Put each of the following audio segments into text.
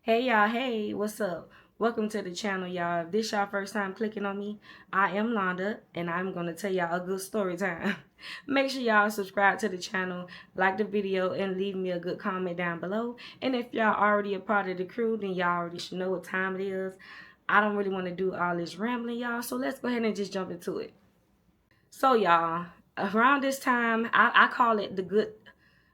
Hey y'all, hey, what's up? Welcome to the channel, y'all. If this y'all first time clicking on me, I am Londa, and I'm gonna tell y'all a good story time. Make sure y'all subscribe to the channel, like the video, and leave me a good comment down below. And if y'all already a part of the crew, then y'all already should know what time it is. I don't really want to do all this rambling, y'all, so let's go ahead and just jump into it. So y'all, around this time, I call it the good.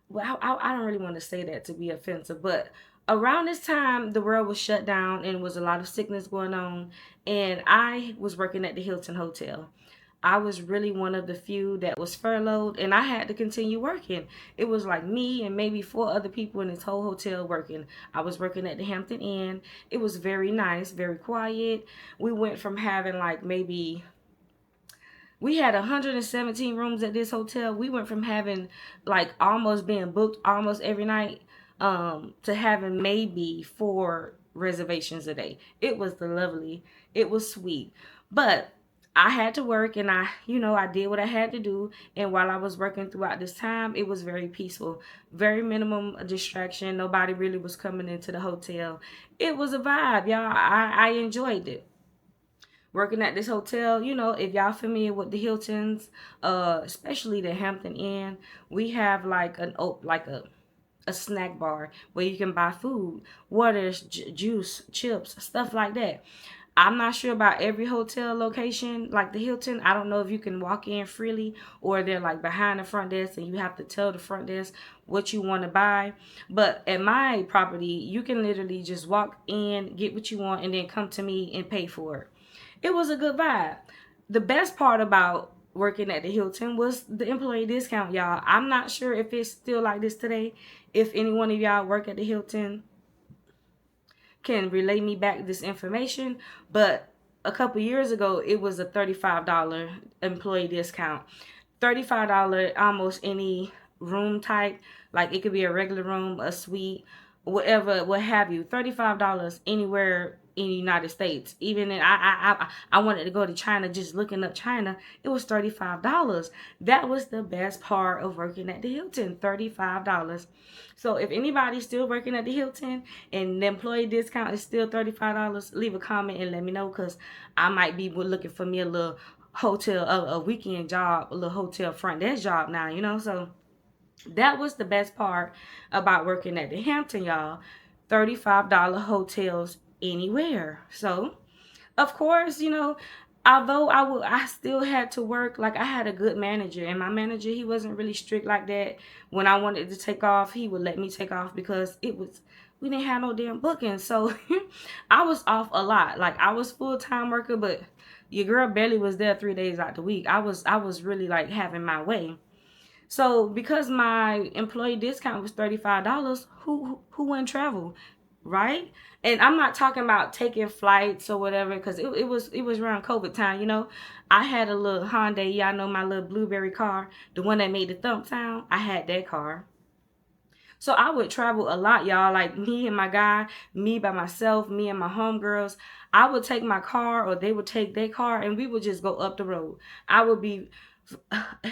Well, I don't really want to say that to be offensive, but around this time, the world was shut down and was a lot of sickness going on. And I was working at the Hilton Hotel. I was really one of the few that was furloughed, and I had to continue working. It was like me and maybe four other people in this whole hotel working. I was working at the Hampton Inn. It was very nice, very quiet. We went from having like maybe we had 117 rooms at this hotel. We went from having like almost being booked almost every night to having maybe four reservations a day. It was lovely. It was sweet. But I had to work and I did what I had to do. And while I was working throughout this time, it was very peaceful, very minimum distraction. Nobody really was coming into the hotel. It was a vibe, y'all. I enjoyed it working at this hotel. If y'all familiar with the Hiltons, especially the Hampton Inn, we have like a snack bar where you can buy food, waters, juice, chips, stuff like that. I'm not sure about every hotel location like the Hilton. I don't know if you can walk in freely or they're like behind the front desk and you have to tell the front desk what you want to buy. But at my property, you can literally just walk in, get what you want, and then come to me and pay for it. It was a good vibe. The best part about working at the Hilton was the employee discount, y'all. I'm not sure if it's still like this today. If any one of y'all work at the Hilton, can relay me back this information, but a couple years ago it was a $35 employee discount. $35 almost any room type, like it could be a regular room, a suite, whatever, what have you. $35 anywhere in the United States. Even in I wanted to go to China. Just looking up China, it was $35. That was the best part of working at the Hilton. $35. So if anybody's still working at the Hilton and the employee discount is still $35, leave a comment and let me know, because I might be looking for me a little hotel, a weekend job, a little hotel front desk job now. So that was the best part about working at the Hampton, y'all. $35 hotels anywhere. So of course, although I still had to work. Like, I had a good manager, and my manager, he wasn't really strict like that. When I wanted to take off, he would let me take off because we didn't have no damn booking. So I was off a lot. Like, I was full-time worker, but your girl barely was there 3 days out the week. I was really like having my way. So because my employee discount was $35, who wouldn't travel, right? And I'm not talking about taking flights or whatever, because it was around COVID time. I had a little Hyundai, y'all know my little blueberry car, the one that made the thump sound. I had that car. So I would travel a lot, y'all. Like, me and my guy, me by myself, me and my homegirls. I would take my car or they would take their car and we would just go up the road. I would be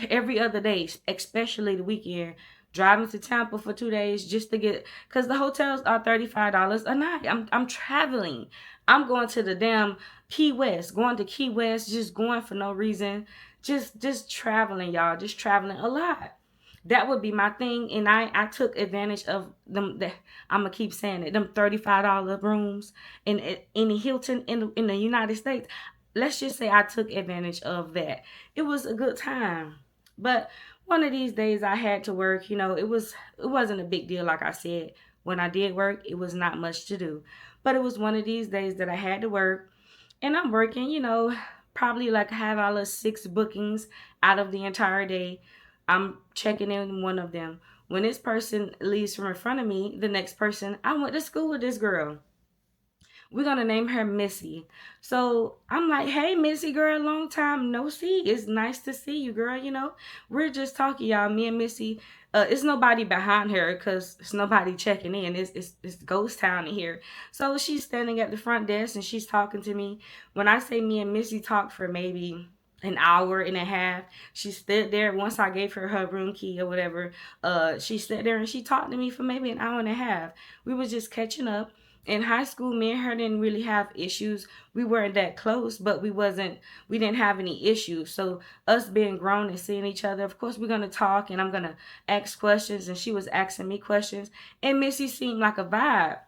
every other day, especially the weekend, driving to Tampa for 2 days just to get, because the hotels are $35 a night. I'm traveling. I'm going to the damn Key West, going to Key West, just going for no reason, just traveling, y'all, just traveling a lot. That would be my thing, and I took advantage of them. I'm gonna keep saying it. Them $35 rooms in the Hilton in the United States. Let's just say I took advantage of that. It was a good time, but one of these days I had to work. It wasn't a big deal. Like I said, when I did work, it was not much to do, but it was one of these days that I had to work, and I'm working. Probably like I have all of 6 bookings out of the entire day. I'm checking in one of them. When this person leaves from in front of me, the next person, I went to school with this girl. We're gonna name her Missy. So I'm like, hey Missy girl, long time no see. It's nice to see you, girl. We're just talking, y'all. Me and Missy. It's nobody behind her because it's nobody checking in. It's ghost town in here. So she's standing at the front desk and she's talking to me. When I say me and Missy talked for maybe an hour and a half, she stood there. Once I gave her her room key or whatever, she stood there and she talked to me for maybe an hour and a half. We was just catching up. in high school, me and her didn't really have issues. We weren't that close, but we didn't have any issues. So us being grown and seeing each other, of course we're gonna talk and I'm gonna ask questions, and she was asking me questions, and Missy seemed like a vibe.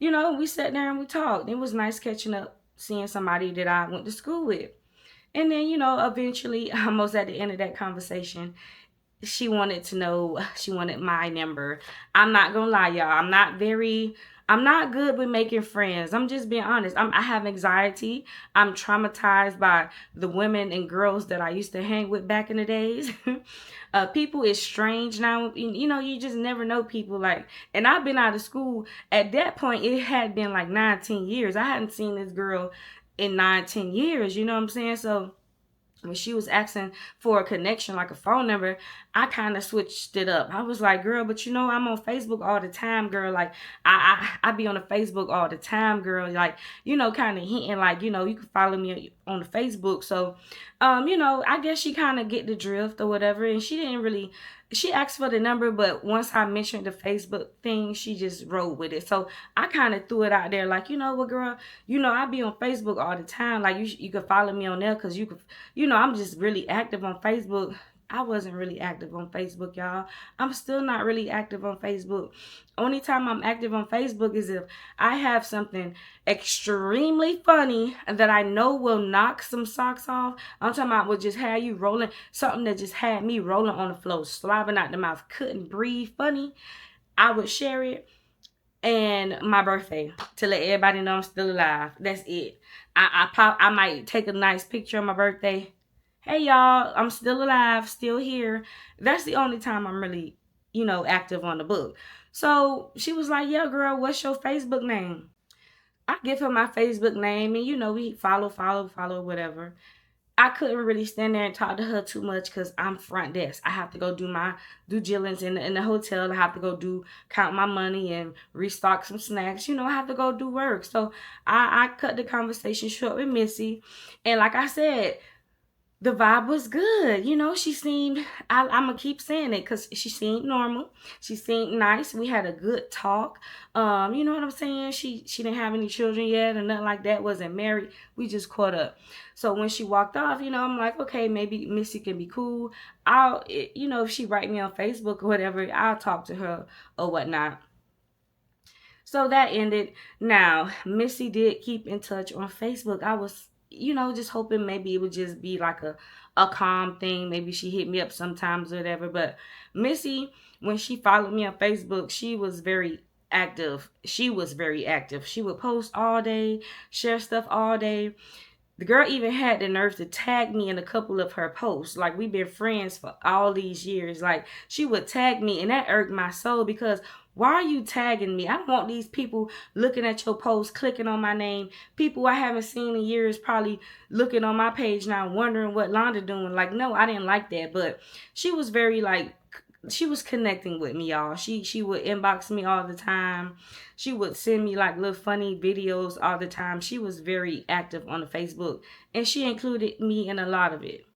We sat there and we talked. It was nice catching up, seeing somebody that I went to school with. And then, eventually, almost at the end of that conversation, she wanted to know, she wanted my number. I'm not gonna lie, y'all. I'm not good with making friends. I'm just being honest. I have anxiety. I'm traumatized by the women and girls that I used to hang with back in the days. People is strange now. You just never know people. And I've been out of school. At that point, it had been like 19 years. I hadn't seen this girl in 19 years. You know what I'm saying? So when she was asking for a connection, like a phone number, I kind of switched it up. I was like, girl, but I'm on Facebook all the time, girl. Like, I be on the Facebook all the time, girl. Like, kind of hinting, like, you can follow me on the Facebook. So, I guess she kind of get the drift or whatever. And she asked for the number, but once I mentioned the Facebook thing, she just rolled with it. So I kind of threw it out there, like, you know what, girl, I be on Facebook all the time. Like, you could follow me on there, because you could, I'm just really active on Facebook. I wasn't really active on Facebook, y'all. I'm still not really active on Facebook. Only time I'm active on Facebook is if I have something extremely funny that I know will knock some socks off. I'm talking about will just have you rolling, something that just had me rolling on the floor, slobbing out the mouth, couldn't breathe funny. I would share it. And my birthday, to let everybody know I'm still alive. That's it. I might take a nice picture of my birthday. Hey y'all, I'm still alive, still here. That's the only time I'm really, active on the book. So she was like, yeah, girl, what's your Facebook name? I give her my Facebook name, and we follow, whatever. I couldn't really stand there and talk to her too much because I'm front desk. I have to go do my due diligence in the hotel. I have to go count my money and restock some snacks. I have to go do work. So I cut the conversation short with Missy. And like I said, the vibe was good. She seemed, I'm going to keep saying it because she seemed normal. She seemed nice. We had a good talk. You know what I'm saying? She didn't have any children yet or nothing like that. Wasn't married. We just caught up. So when she walked off, I'm like, okay, maybe Missy can be cool. If she write me on Facebook or whatever, I'll talk to her or whatnot. So that ended. Now, Missy did keep in touch on Facebook. I was just hoping maybe it would just be like a calm thing. Maybe she hit me up sometimes or whatever. But Missy, when she followed me on Facebook, she was very active. She would post all day, share stuff all day. The girl even had the nerve to tag me in a couple of her posts. Like, we've been friends for all these years. Like, she would tag me, and that irked my soul because why are you tagging me? I don't want these people looking at your post, clicking on my name. People I haven't seen in years probably looking on my page now, wondering what Londa doing. Like, no, I didn't like that. But she was very, she was connecting with me, y'all. She would inbox me all the time. She would send me like little funny videos all the time. She was very active on the Facebook, and she included me in a lot of it.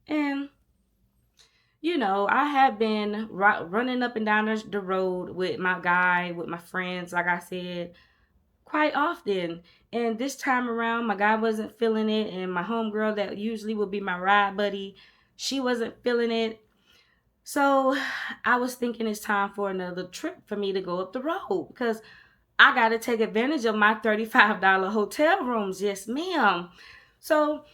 And I have been running up and down the road with my guy, with my friends, like I said, quite often. And this time around, my guy wasn't feeling it, and my homegirl that usually would be my ride buddy, she wasn't feeling it. So I was thinking it's time for another trip for me to go up the road because I got to take advantage of my $35 hotel rooms. Yes, ma'am. So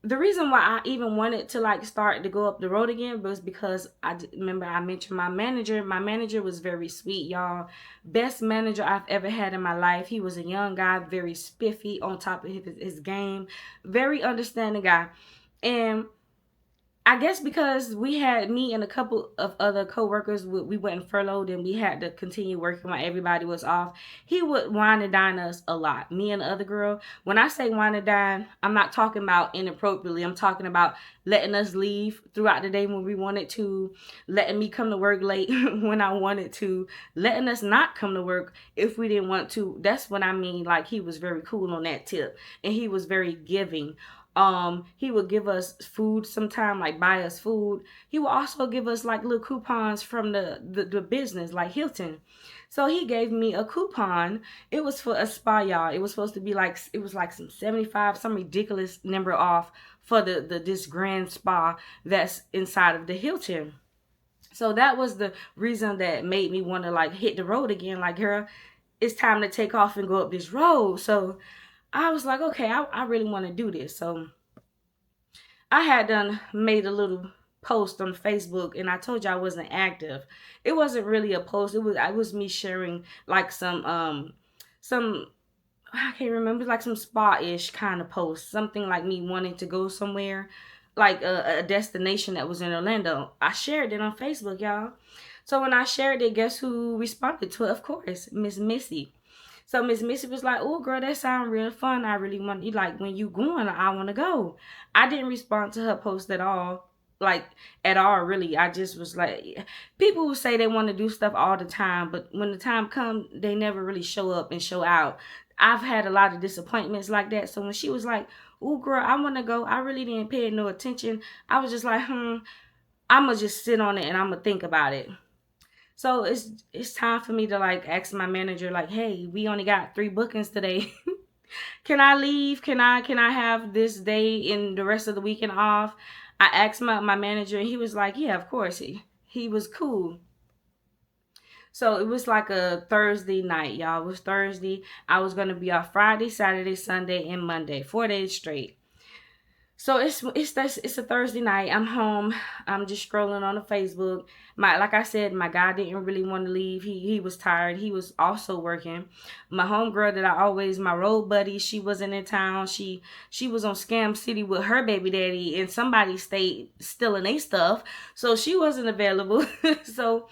the reason why I even wanted to start to go up the road again was because I remember I mentioned my manager. My manager was very sweet, y'all. Best manager I've ever had in my life. He was a young guy, very spiffy, on top of his game, very understanding guy. And I guess because we had me and a couple of other co-workers, we went furloughed and we had to continue working while everybody was off. He would wine and dine us a lot, me and the other girl. When I say wine and dine, I'm not talking about inappropriately. I'm talking about letting us leave throughout the day when we wanted to, letting me come to work late when I wanted to, letting us not come to work if we didn't want to. That's what I mean. Like, he was very cool on that tip, and he was very giving. He would give us food sometime, like buy us food. He would also give us like little coupons from the business, like Hilton. So he gave me a coupon. It was for a spa, y'all. It was supposed to be like, it was like some 75, some ridiculous number off for the this grand spa that's inside of the Hilton. So that was the reason that made me want to like hit the road again. Like, girl, it's time to take off and go up this road. So I was like, okay, I really want to do this. So I had done made a little post on Facebook, and I told you I wasn't active. It wasn't really a post. It was me sharing like some, I can't remember, like some spa-ish kind of post. Something like me wanting to go somewhere, like a destination that was in Orlando. I shared it on Facebook, y'all. So when I shared it, guess who responded to it? Of course, Miss Missy. So Miss Missy was like, "Oh, girl, that sounds real fun. I really want you, like, when you going, I want to go." I didn't respond to her post at all, like at all, really. I just was like, people who say they want to do stuff all the time, but when the time comes, they never really show up and show out. I've had a lot of disappointments like that. So when she was like, "Oh, girl, I want to go," I really didn't pay no attention. I was just like, I'm gonna just sit on it and I'm gonna think about it. So it's time for me to like ask my manager, like, "Hey, we only got 3 bookings today. Can I leave? Can I have this day and the rest of the weekend off?" I asked my manager, and he was like, "Yeah, of course." He was cool. So it was like a Thursday night, y'all. It was Thursday. I was gonna be off Friday, Saturday, Sunday, and Monday, 4 days straight. So it's a Thursday night. I'm home. I'm just scrolling on the Facebook. Like I said, my guy didn't really want to leave. He was tired. He was also working. My homegirl that I always, my road buddy, she wasn't in town. She was on Scam City with her baby daddy, and somebody stayed stealing their stuff. So she wasn't available. So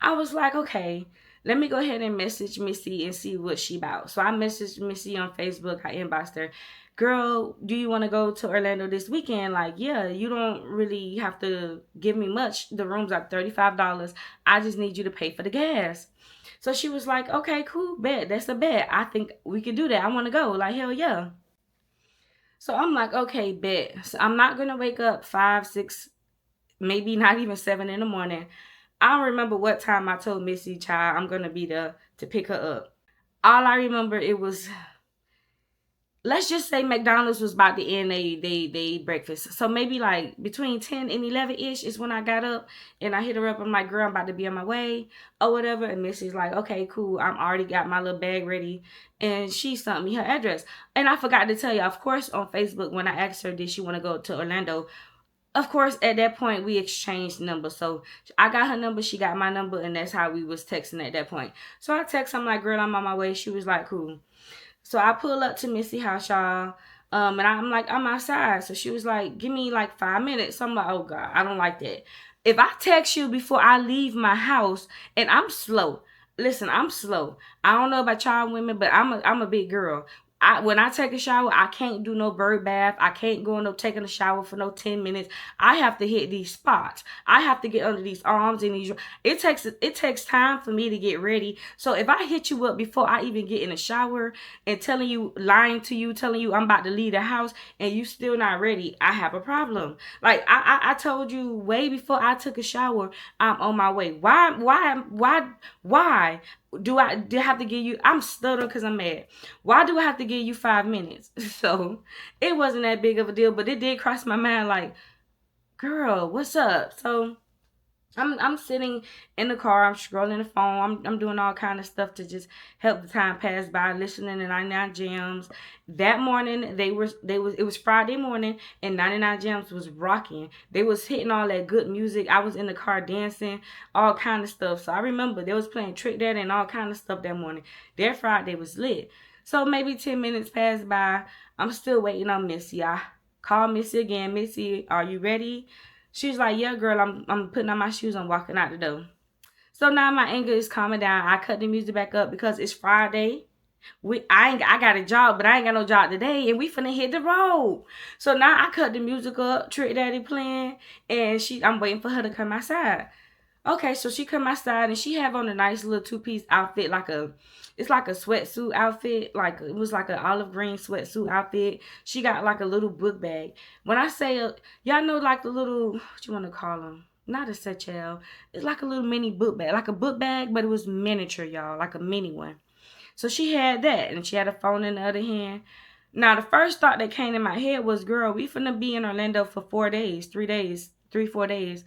I was like, okay, let me go ahead and message Missy and see what she about. So I messaged Missy on Facebook. I inboxed her. "Girl, do you want to go to Orlando this weekend?" Like, yeah, you don't really have to give me much. The rooms are $35. I just need you to pay for the gas. So she was like, "Okay, cool, bet. That's a bet. I think we can do that. I want to go." Like, hell yeah. So I'm like, okay, bet. So I'm not going to wake up 5, 6, maybe not even 7 in the morning. I don't remember what time I told Missy, child, I'm going to be there to pick her up. All I remember, it was, let's just say McDonald's was about to end they breakfast. So maybe like between 10 and 11-ish is when I got up, and I hit her up. I'm like, "Girl, I'm about to be on my way," or whatever. And Missy's like, "Okay, cool. I'm already got my little bag ready." And she sent me her address. And I forgot to tell you, of course, on Facebook, when I asked her, did she want to go to Orlando, of course, at that point, we exchanged numbers. So I got her number, she got my number, and that's how we was texting at that point. So I text, I'm like, "Girl, I'm on my way." She was like, "Cool." So I pull up to Missy house, y'all. And I'm like, "I'm outside." So she was like, "Give me like 5 minutes." So I'm like, "Oh God, I don't like that. If I text you before I leave my house," and I'm slow. Listen, I'm slow. I don't know about y'all women, but I'm a big girl. When I take a shower, I can't do no bird bath. I can't go no taking a shower for no 10 minutes. I have to hit these spots. I have to get under these arms and these. It takes time for me to get ready. So if I hit you up before I even get in the shower and lying to you, telling you I'm about to leave the house, and you still not ready, I have a problem. Like I told you way before I took a shower, I'm on my way. Why? Do I have to give you, I'm stuttering because I'm mad. Why do I have to give you 5 minutes? So it wasn't that big of a deal, but it did cross my mind like, "Girl, what's up?" So I'm sitting in the car, I'm scrolling the phone, I'm doing all kind of stuff to just help the time pass by, listening to 99 Gems. That morning it was Friday morning, and 99 Gems was rocking. They was hitting all that good music. I was in the car dancing, all kind of stuff. So I remember they was playing Trick Daddy and all kind of stuff that morning. Their Friday was lit. So maybe 10 minutes passed by. I'm still waiting on Missy. I call Missy again. "Missy, are you ready?" She's like, "Yeah, girl, I'm putting on my shoes. I'm walking out the door." So now my anger is calming down. I cut the music back up because it's Friday. I got a job, but I ain't got no job today, and we finna hit the road. So now I cut the music up, Trick Daddy playing, and I'm waiting for her to come outside. Okay, so she come outside and she have on a nice little two-piece outfit, it's like a sweatsuit outfit, like it was like an olive green sweatsuit outfit. She got like a little book bag. When I say, y'all know like the little, what you want to call them? Not a satchel. It's like a little mini book bag, like a book bag, but it was miniature, y'all, like a mini one. So she had that, and she had a phone in the other hand. Now, the first thought that came in my head was, girl, we finna be in Orlando for 4 days, 3 days, 4 days.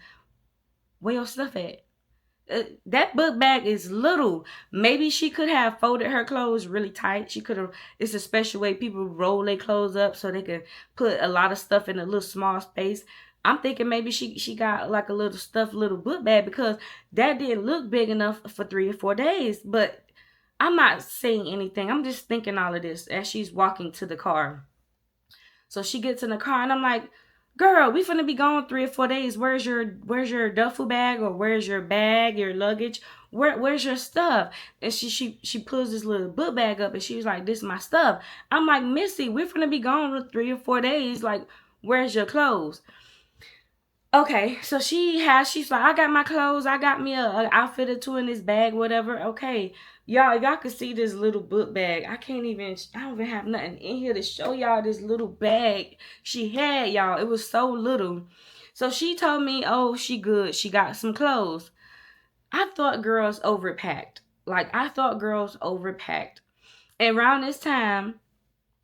Where your stuff at? That book bag is little. Maybe she could have folded her clothes really tight. She could have. It's a special way people roll their clothes up so they can put a lot of stuff in a little small space. I'm thinking maybe she got like a little stuffed little book bag because that didn't look big enough for 3 or 4 days. But I'm not saying anything. I'm just thinking all of this as she's walking to the car. So she gets in the car and I'm like, girl, we finna be gone 3 or 4 days. Where's your duffel bag, or where's your bag, your luggage? Where's your stuff? And she pulls this little book bag up and she was like, this is my stuff. I'm like, Missy, we're finna be gone for 3 or 4 days. Like, where's your clothes? Okay, so she's like, I got my clothes, I got me a outfit or two in this bag, whatever. Okay, y'all, if y'all could see this little book bag, I don't even have nothing in here to show y'all this little bag she had, y'all. It was so little. So she told me, oh, she good, she got some clothes. I thought girls overpacked. Like, I thought girls overpacked. And around this time,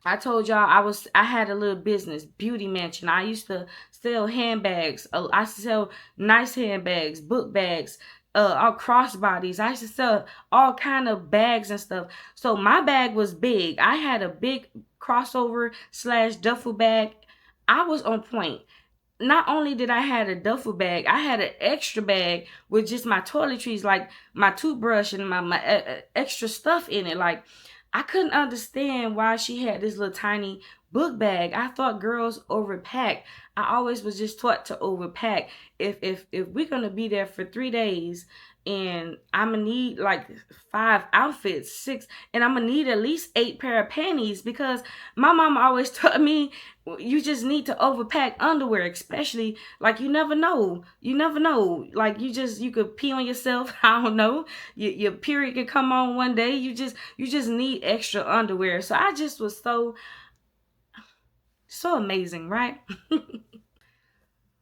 I told y'all I had a little business, beauty mansion. I used to sell handbags. I used to sell nice handbags, book bags, all crossbodies. I used to sell all kind of bags and stuff. So my bag was big. I had a big crossover slash duffel bag. I was on point. Not only did I had a duffel bag, I had an extra bag with just my toiletries, like my toothbrush and my extra stuff in it. Like, I couldn't understand why she had this little tiny book bag. I thought girls overpack. I always was just taught to overpack. If we're gonna be there for 3 days and I'm gonna need like 5 outfits, 6, and I'm gonna need at least 8 pair of panties because my mom always taught me you just need to overpack underwear, especially like you never know. You never know. Like you could pee on yourself. I don't know. Your period could come on one day. You just need extra underwear. So I just was so amazing, right?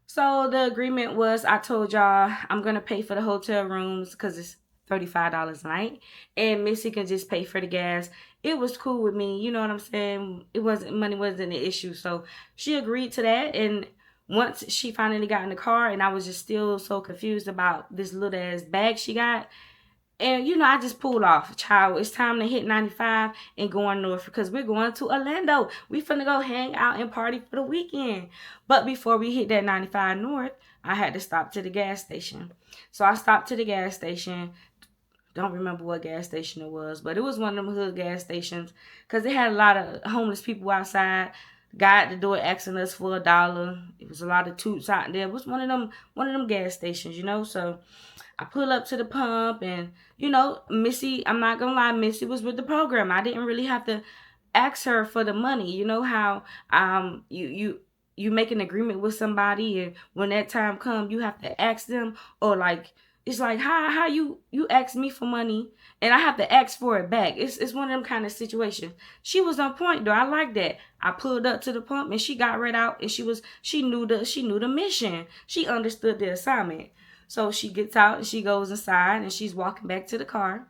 So the agreement was, I told y'all I'm gonna pay for the hotel rooms because it's $35 a night, and Missy can just pay for the gas. It was cool with me, you know what I'm saying? Money wasn't an issue, so she agreed to that. And once she finally got in the car, and I was just still so confused about this little ass bag she got, and I just pulled off, child. It's time to hit 95 and going north because we're going to Orlando. We finna go hang out and party for the weekend. But before we hit that 95 north, I had to stop to the gas station. So I stopped to the gas station. Don't remember what gas station it was, but it was one of them hood gas stations because they had a lot of homeless people outside. Guy at the door asking us for $1. It was a lot of toots out there. It was one of them gas stations. So I pull up to the pump, and Missy, I'm not gonna lie, Missy was with the program. I didn't really have to ask her for the money. You know how you make an agreement with somebody, and when that time comes, you have to ask them, or like it's like how you ask me for money and I have to ask for it back. It's one of them kind of situations. She was on point though. I like that. I pulled up to the pump and she got right out, and she knew the mission. She understood the assignment. So she gets out and she goes inside and she's walking back to the car.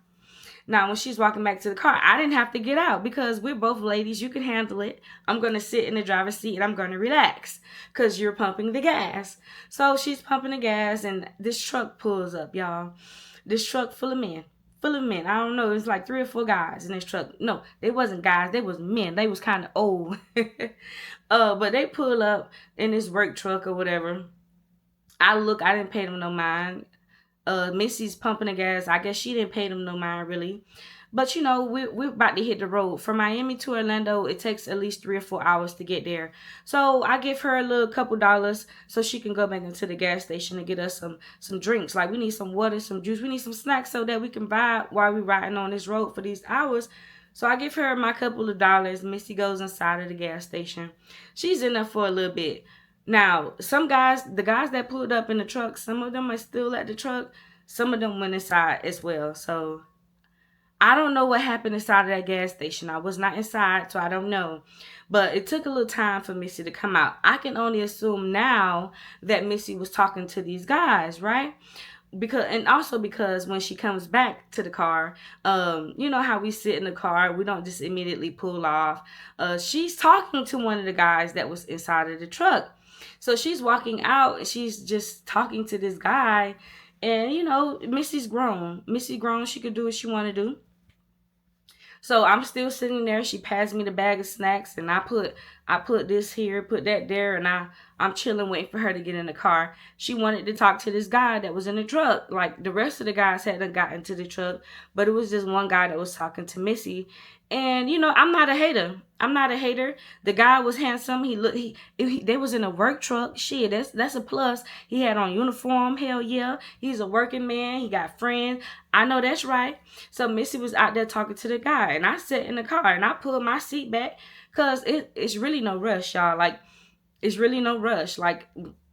Now, when she's walking back to the car, I didn't have to get out because we're both ladies. You can handle it. I'm going to sit in the driver's seat and I'm going to relax because you're pumping the gas. So she's pumping the gas and this truck pulls up, y'all. This truck full of men. Full of men. I don't know. It's like 3 or 4 guys in this truck. No, they wasn't guys. They was men. They was kind of old. But they pull up in this work truck or whatever. I didn't pay them no mind. Missy's pumping the gas. I guess she didn't pay them no mind really. But we're about to hit the road. From Miami to Orlando, it takes at least 3 or 4 hours to get there. So I give her a little couple dollars so she can go back into the gas station and get us some drinks. Like, we need some water, some juice. We need some snacks so that we can vibe while we're riding on this road for these hours. So I give her my couple of dollars. Missy goes inside of the gas station. She's in there for a little bit. Now, some guys, the guys that pulled up in the truck, some of them are still at the truck. Some of them went inside as well. So I don't know what happened inside of that gas station. I was not inside, so I don't know. But it took a little time for Missy to come out. I can only assume now that Missy was talking to these guys, right? Because, and also because when she comes back to the car, you know how we sit in the car, we don't just immediately pull off. She's talking to one of the guys that was inside of the truck. So she's walking out and she's just talking to this guy. And you know, Missy's grown. Missy grown, she could do what she want to do. So I'm still sitting there. She passed me the bag of snacks, and I put this here, put that there, and I'm chilling, waiting for her to get in the car. She wanted to talk to this guy that was in the truck. Like the rest of the guys hadn't gotten to the truck, but it was just one guy that was talking to Missy. And you know, I'm not a hater. I'm not a hater. The guy was handsome. He looked. They was in a work truck. Shit, that's a plus. He had on uniform. Hell yeah, he's a working man. He got friends. I know that's right. So Missy was out there talking to the guy, and I sat in the car and I pulled my seat back because it's really no rush, y'all. Like it's really no rush. Like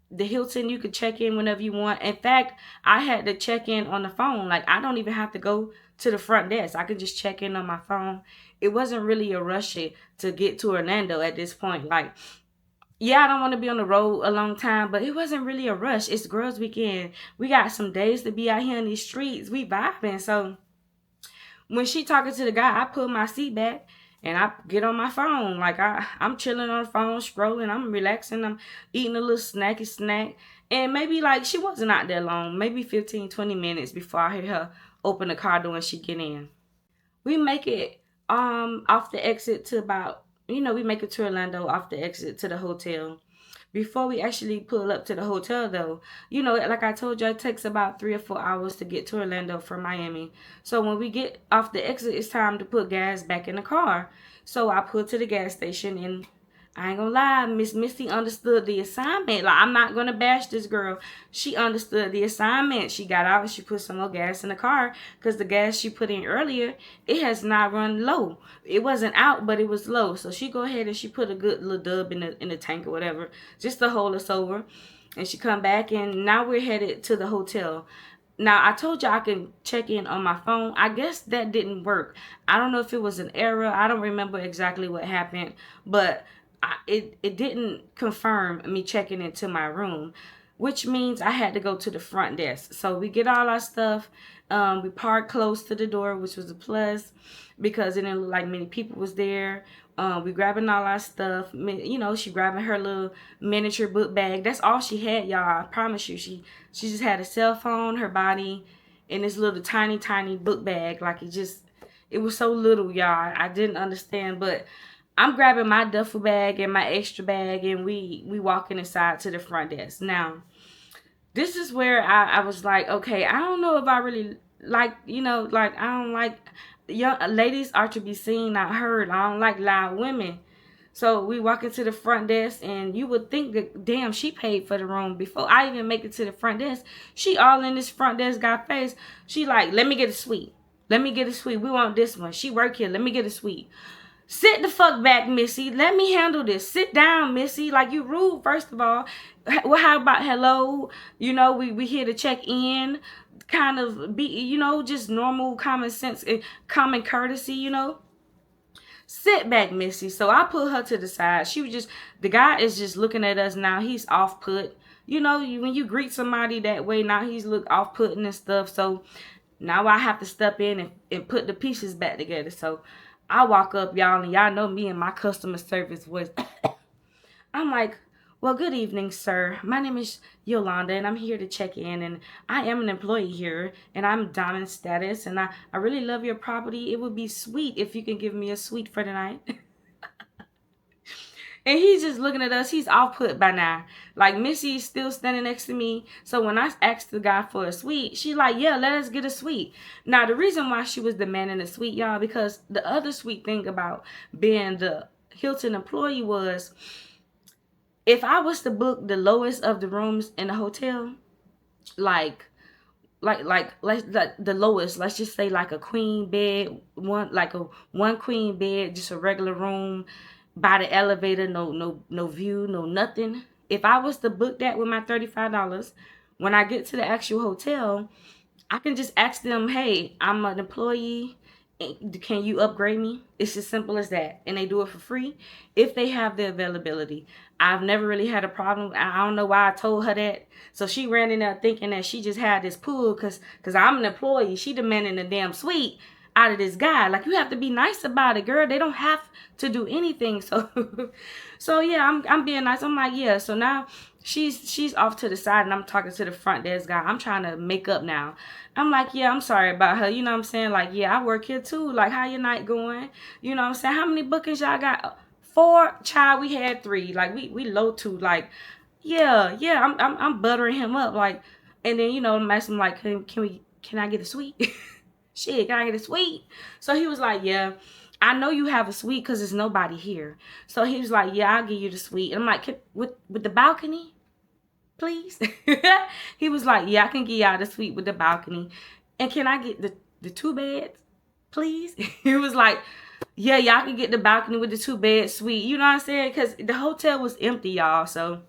the Hilton, you could check in whenever you want. In fact, I had to check in on the phone. Like I don't even have to go to the front desk. I could just check in on my phone. It wasn't really a rush to get to Orlando at this point. Like, yeah, I don't want to be on the road a long time, but it wasn't really a rush. It's girls' weekend. We got some days to be out here in these streets. We vibing. So when she talking to the guy, I put my seat back and I get on my phone. Like I'm chilling on the phone, scrolling, I'm relaxing, I'm eating a little snacky snack. And maybe like she wasn't out there long, maybe 15, 20 minutes before I hear her open the car door and she get in. We make it off the exit to about, you know, we make it to Orlando off the exit to the hotel. Before we actually pull up to the hotel, though, you know, like I told you, it takes about 3 or 4 hours to get to Orlando from Miami. So when we get off the exit, it's time to put gas back in the car. So I pulled to the gas station, and I ain't gonna lie, Miss Misty understood the assignment. Like, I'm not gonna bash this girl. She understood the assignment. She got out and she put some more gas in the car because the gas she put in earlier, it has not run low. It wasn't out, but it was low. So she go ahead and she put a good little dub in the tank or whatever, just to hold us over. And she come back, and now we're headed to the hotel. Now, I told you I can check in on my phone. I guess that didn't work. I don't know if it was an error. I don't remember exactly what happened, but it didn't confirm me checking into my room, which means I had to go to the front desk. So we get all our stuff. We parked close to the door, which was a plus because it didn't look like many people was there. We grabbing all our stuff. You know, she grabbing her little miniature book bag. That's all she had, y'all. I promise you. She just had a cell phone, her body, and this little tiny book bag. Like it was so little, y'all. I didn't understand, but I'm grabbing my duffel bag and my extra bag, and we walking inside to the front desk. Now, this is where I was like, okay, I don't know if I really like, you know, like I don't like young ladies are to be seen, not heard. I don't like loud women. So we walk into the front desk, and you would think that, damn, she paid for the room. Before I even make it to the front desk, she all in this front desk got face. She like, let me get a suite. Let me get a suite. We want this one. She work here. Let me get a suite. Sit the fuck back, Missy. Let me handle this. Sit down, Missy. Like, you rude, first of all. Well, how about hello? You know, we here to check in. Kind of be, you know, just normal common sense and common courtesy, you know. Sit back, Missy. So I put her to the side. She was just, the guy is just looking at us now. He's off put. You know, when you greet somebody that way, now he's look off putting and stuff. So now I have to step in and put the pieces back together. So I walk up, y'all, and y'all know me and my customer service voice. I'm like, well, good evening, sir. My name is Yolanda, and I'm here to check in, and I am an employee here, and I'm diamond status, and I really love your property. It would be sweet if you can give me a suite for the night. And he's just looking at us. He's off put by now. Like, Missy's still standing next to me. So when I asked the guy for a suite, she's like, yeah, let us get a suite. Now, the reason why she was demanding a suite, y'all, because the other sweet thing about being the Hilton employee was, if I was to book the lowest of the rooms in the hotel, like the lowest, let's just say like a queen bed, one queen bed, just a regular room, by the elevator, no view, no nothing. If I was to book that with my $35, when I get to the actual hotel, I can just ask them, hey, I'm an employee. Can you upgrade me? It's as simple as that. And they do it for free if they have the availability. I've never really had a problem. I don't know why I told her that. So she ran in there thinking that she just had this pull because I'm an employee. She demanding a damn suite out of this guy. Like, you have to be nice about it, girl. They don't have to do anything. So so yeah, I'm being nice. I'm like, yeah. So now she's off to the side and I'm talking to the front desk guy. I'm trying to make up now. I'm like, yeah, I'm sorry about her. You know what I'm saying? Like, yeah, I work here too. Like, how your night going? You know what I'm saying? How many bookings y'all got? 4. Child, we had 3. Like, we low 2. Like, yeah, I'm buttering him up. Like, and then, you know, I'm asking him, like, can I get a suite? Shit, can I get a suite? So he was like, yeah, I know you have a suite because there's nobody here. So he was like, yeah, I'll give you the suite. And I'm like, with the balcony? Please. He was like, yeah, I can give y'all the suite with the balcony. And can I get the 2 beds, please? He was like, yeah, y'all can get the balcony with the 2-bed suite. You know what I'm saying? Because the hotel was empty, y'all. So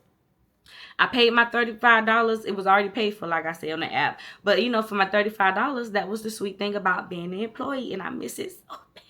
I paid my $35. It was already paid for, like I said, on the app. But, you know, for my $35, that was the sweet thing about being an employee. And I miss it so bad.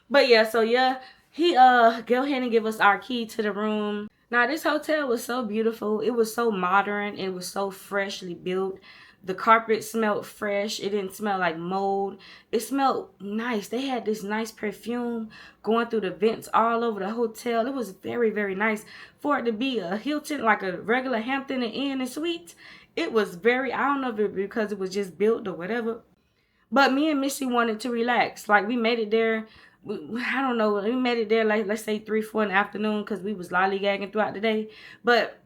But yeah, so yeah, he go ahead and give us our key to the room. Now, this hotel was so beautiful. It was so modern. It was so freshly built. The carpet smelled fresh. It didn't smell like mold. It smelled nice. They had this nice perfume going through the vents all over the hotel. It was very, very nice. For it to be a Hilton, like a regular Hampton Inn and Suites, it was very, I don't know if it because it was just built or whatever. But me and Missy wanted to relax. Like, we made it there. I don't know. We made it there, like, let's say 3, 4 in the afternoon because we was lollygagging throughout the day. But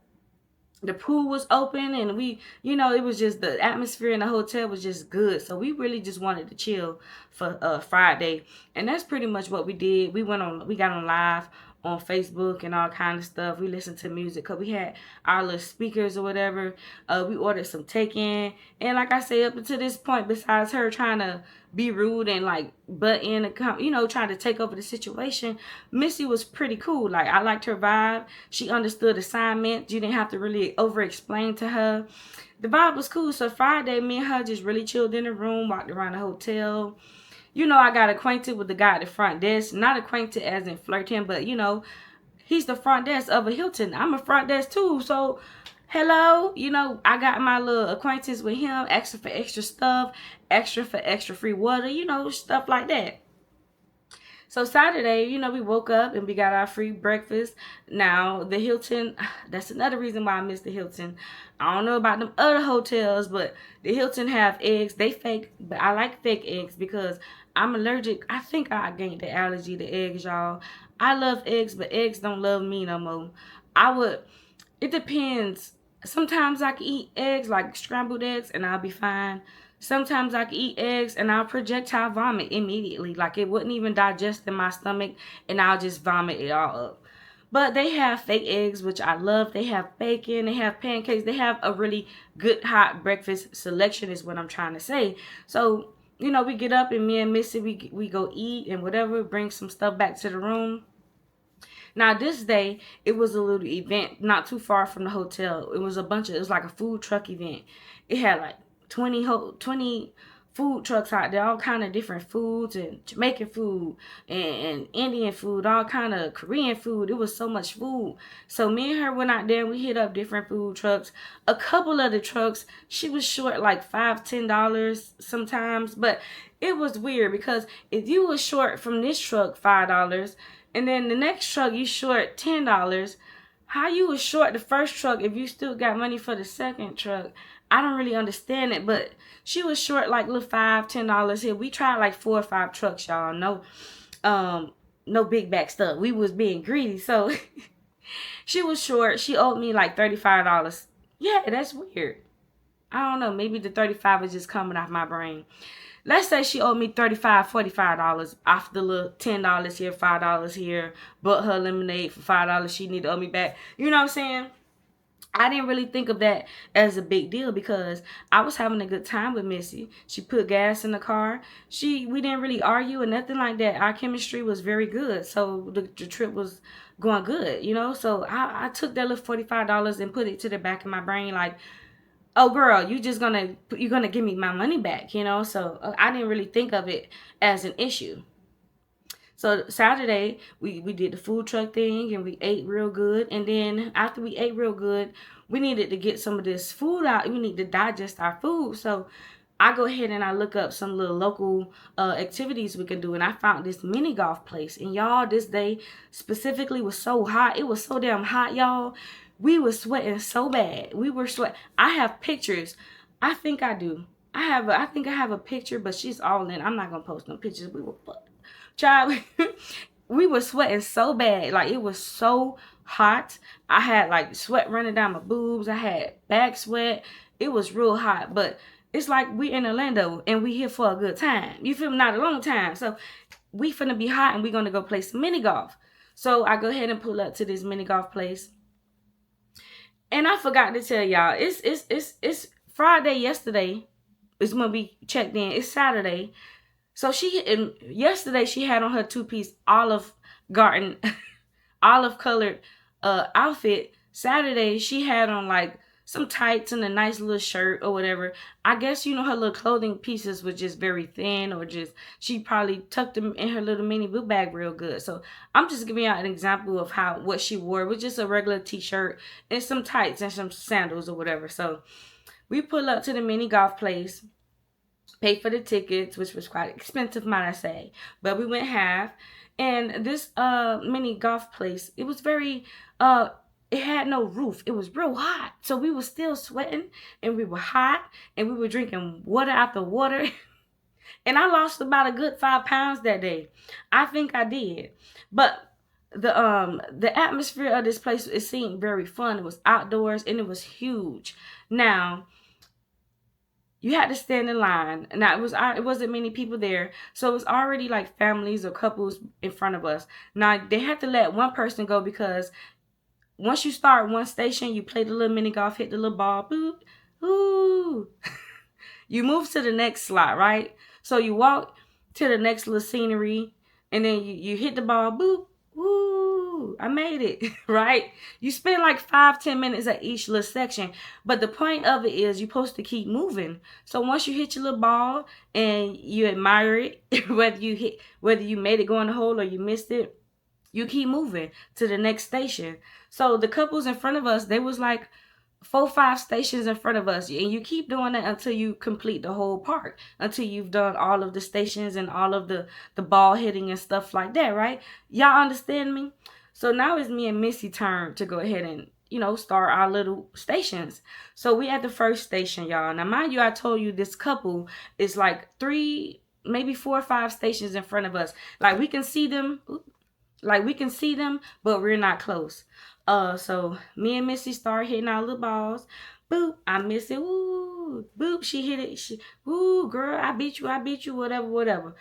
the pool was open and we, you know, it was just the atmosphere in the hotel was just good. So we really just wanted to chill for Friday. And that's pretty much what we did. We got on live on Facebook and all kind of stuff. We listened to music because we had our little speakers or whatever. We ordered some takein. And like I say, up until this point, besides her trying to be rude and like butt in and you know, trying to take over the situation, Missy was pretty cool. Like, I liked her vibe. She understood assignment. You didn't have to really over explain to her. The vibe was cool. So Friday, me and her just really chilled in the room, walked around the hotel. You know, I got acquainted with the guy at the front desk. Not acquainted as in flirting, but, you know, he's the front desk of a Hilton. I'm a front desk too. So, hello. You know, I got my little acquaintance with him. Extra for extra stuff. Extra for extra free water. You know, stuff like that. So Saturday, you know, we woke up and we got our free breakfast. Now, the Hilton, that's another reason why I miss the Hilton. I don't know about them other hotels, but the Hilton have eggs. They fake, but I like fake eggs because I'm allergic. I think I gained the allergy to eggs, y'all. I love eggs, but eggs don't love me no more. It depends. Sometimes I can eat eggs, like scrambled eggs, and I'll be fine. Sometimes I can eat eggs and I'll projectile vomit immediately. Like, it wouldn't even digest in my stomach and I'll just vomit it all up. But they have fake eggs, which I love. They have bacon. They have pancakes. They have a really good hot breakfast selection is what I'm trying to say. So, you know, we get up and me and Missy, we go eat and whatever, bring some stuff back to the room. Now, this day, it was a little event not too far from the hotel. It was like a food truck event. It had like 20 food trucks out there, all kind of different foods, and Jamaican food and Indian food, all kind of Korean food. It was so much food. So me and her went out there and we hit up different food trucks. A couple of the trucks, she was short like $5, $10 sometimes, but it was weird because if you was short from this truck $5 and then the next truck you short $10, how you was short the first truck if you still got money for the second truck? I don't really understand it, but she was short like little $5, $10 here. We tried like 4 or 5 trucks, y'all. No big back stuff. We was being greedy, so she was short. She owed me like $35. Yeah, that's weird. I don't know. Maybe the 35 is just coming off my brain. Let's say she owed me $35, $45 off the little $10 here, $5 here. Bought her lemonade for $5. She need to owe me back. You know what I'm saying? I didn't really think of that as a big deal because I was having a good time with Missy. She put gas in the car. We didn't really argue or nothing like that. Our chemistry was very good. So the trip was going good, you know? So I took that little $45 and put it to the back of my brain like, oh girl, you're gonna give me my money back, you know? So I didn't really think of it as an issue. So Saturday we did the food truck thing and we ate real good. And then after we ate real good, we needed to get some of this food out. We need to digest our food. So I go ahead and I look up some little local activities we can do, and I found this mini golf place. And y'all, this day specifically was so hot. It was so damn hot, y'all. We were sweating so bad. We were sweating. I have pictures. I think I do. I think I have a picture, but she's all in. I'm not gonna post no pictures. We were fucked. Child, we were sweating so bad. Like, it was so hot. I had like sweat running down my boobs. I had back sweat. It was real hot. But it's like we in Orlando and we here for a good time. You feel me? Not a long time. So we finna be hot and we gonna go play some mini golf. So I go ahead and pull up to this mini golf place. And I forgot to tell y'all, it's Friday yesterday. It's when we checked in. It's Saturday. So yesterday she had on her two-piece olive garden, olive colored outfit. Saturday she had on like some tights and a nice little shirt or whatever. I guess, you know, her little clothing pieces were just very thin, or just she probably tucked them in her little mini boot bag real good. So I'm just giving y'all an example of what she wore. It was just a regular t-shirt and some tights and some sandals or whatever. So we pull up to the mini golf place. Paid for the tickets, which was quite expensive, might I say. But we went half. And this mini golf place, it was very, it had no roof. It was real hot. So we were still sweating and we were hot and we were drinking water after water. And I lost about a good 5 pounds that day. I think I did. But the atmosphere of this place, it seemed very fun. It was outdoors and it was huge. Now, you had to stand in line. Now, it wasn't many people there. So it was already like families or couples in front of us. Now, they had to let one person go because once you start one station, you play the little mini golf, hit the little ball, boop, ooh. You move to the next slot, right? So you walk to the next little scenery, and then you hit the ball, boop, woo, I made it, right? You spend like 5-10 minutes at each little section. But the point of it is you're supposed to keep moving. So once you hit your little ball and you admire it, whether you made it go in the hole or you missed it, you keep moving to the next station. So the couples in front of us, they was like 4-5 stations in front of us, and you keep doing that until you complete the whole park, until you've done all of the stations and all of the ball hitting and stuff like that, right? Y'all understand me? So now it's me and Missy turn to go ahead and, you know, start our little stations. So we at the first station, y'all. Now mind you, I told you this couple is like 3, maybe 4 or 5 stations in front of us. Like we can see them, but we're not close. So me and Missy start hitting our little balls. Boop, I miss it. Woo, boop, she hit it. Woo, girl, I beat you, whatever.